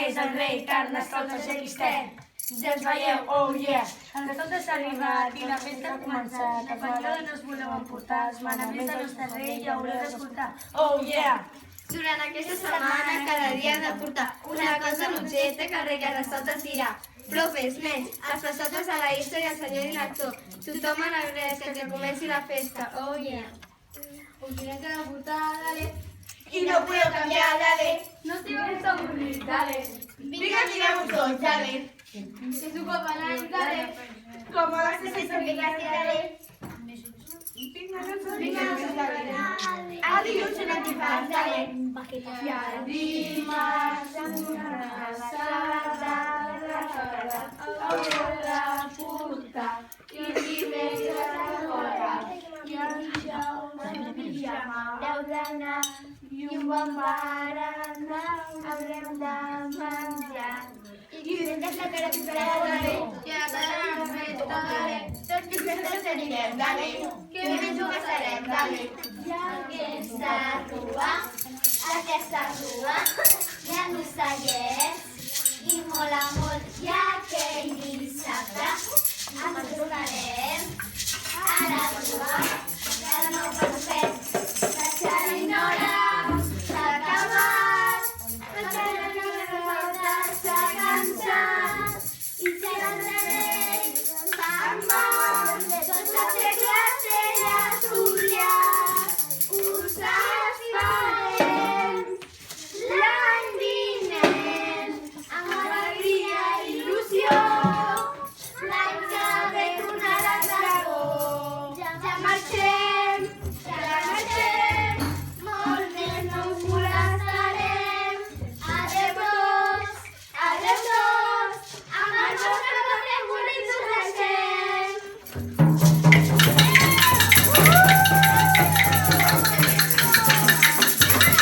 és el rei, Carnestoltes i Cristè. Ja ens veieu, oh yeah! El tot s'ha arribat i la festa ha començat. La penyora no us voleu emportar, els manaments del nostre rei ja haureu d'escoltar. Oh yeah! Durant aquesta setmana, cada dia has de portar una cosa a l'objecte que el rei Carnestoltes dirà. Profes, nens, els passables a la història, el senyor director. Tothom a l'agraeix que comenci la festa. Oh yeah! Us diré que la portada, dale. I no podeu canviar, dale! No estigueu avorrits, dale. Vinga, mireu-vos tots, dale! Que s'ho pot anar, dale. Com a les 6 dale. Vinga, dale! A dilluns en antifaz, dale! I a dimarts amb una abraçada, la puta, i dimecres a l'hora, i el dijous en pijama, heu d'anar i un bon berenar haurem de menjar. I divendres la cara pintarà, dale. I a la festa, dale. Tots els festes anirem, dale! Que ben ho passarem, dale. I aquesta rua, hi ha ocellets i mola molt i aquell dissabte ens tornarem a la rua de nou per fer la xerinola s'ha acabat, la xerinola s'ha cansat i si l'entraré se'n van tots a fer classe i a estudiar. Us esperem l'any vinent amb alegria i il·lusió. L'any que ve tornarà el dragó. Ja marxem, molt més no us molestarem. Adéu tots, amb el vostre paper bonic us deixem.